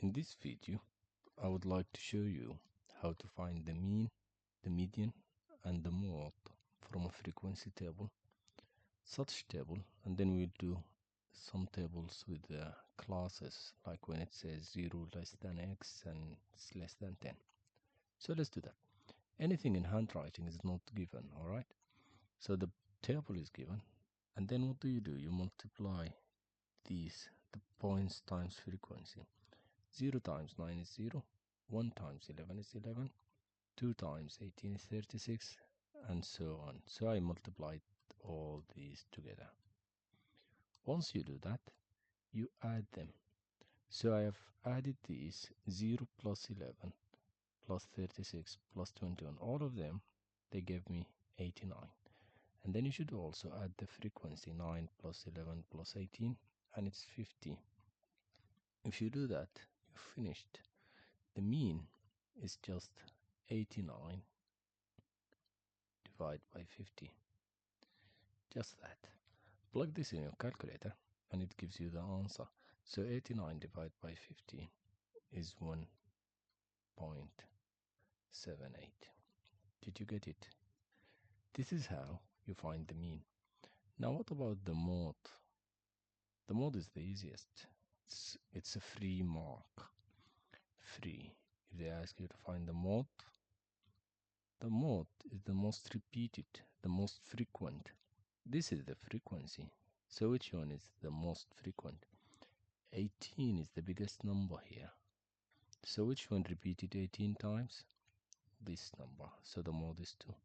In this video, I would like to show you how to find the mean, the median, and the mode from a frequency table, such table, and then we'll do some tables with the classes, like when it says 0 less than x and it's less than 10. So let's do that. Anything in handwriting is not given, alright? So the table is given, and then what do? You multiply these, the points times frequency. 0 times 9 is 0, 1 times 11 is 11, 2 times 18 is 36, and so on. So I multiplied all these together. Once you do that, you add them. So I have added these 0 plus 11 plus 36 plus 21. All of them, they gave me 89. And then you should also add the frequency 9 plus 11 plus 18, and it's 50. If you do that, you're finished. The mean is just 89 divided by 50. Just that. Plug this in your calculator and it gives you the answer. So 89 divided by 50 is 1.78. Did you get it? This is how you find the mean. Now what about the mode? The mode is the easiest. It's a free mark. Free. If they ask you to find the mode is the most repeated, the most frequent. This is the frequency. So which one is the most frequent? 18 is the biggest number here. So which one repeated 18 times? This number. So the mode is 2.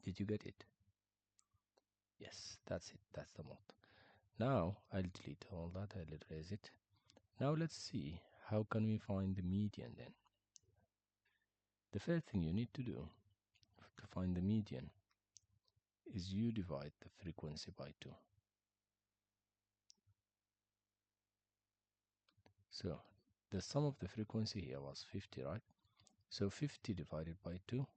Did you get it? Yes, that's it. That's the mode. Now I'll delete all that. I'll erase it. Now let's see how can we find the median then. The first thing you need to do to find the median is you divide the frequency by 2. So the sum of the frequency here was 50, right? So 50 divided by 2,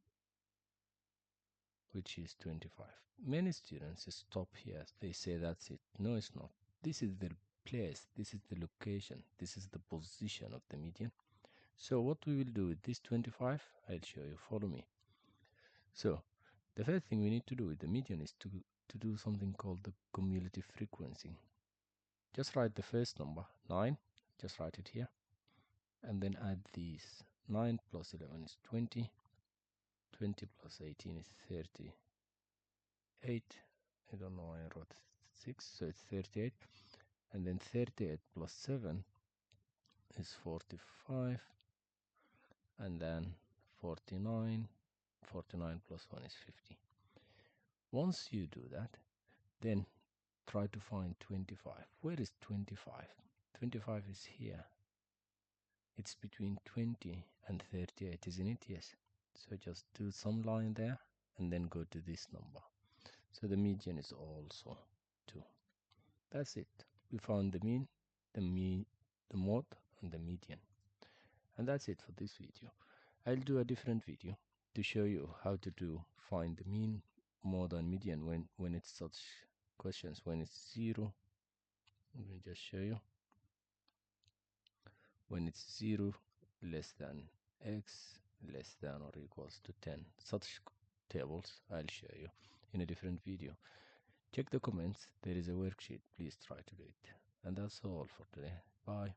which is 25. Many students stop here. They say that's it. No, it's not. This is the place. This is the location. This is the position of the median. So what we will do with this 25, I'll show you. Follow me. So the first thing we need to do with the median is to do something called the cumulative frequency. Just write the first number, 9. Just write it here. And then add these. 9 plus 11 is 20. 20 plus 18 is 38. I don't know why I wrote 6, so it's 38. And then 38 plus 7 is 45. And then 49. 49 plus 1 is 50. Once you do that, then try to find 25. Where is 25? 25 is here. It's between 20 and 38, isn't it? Yes. So just do some line there and then go to this number. So the median is also 2. That's it. We found the mean, the mode, and the median. And that's it for this video. I'll do a different video to show you how to find the mean, mode, and median when it's such questions. When it's 0, let me just show you. When it's 0 less than x less than or equals to 10, such tables I'll show you in a different video. Check the comments. There is a worksheet. Please try to do it. And that's all for today. Bye.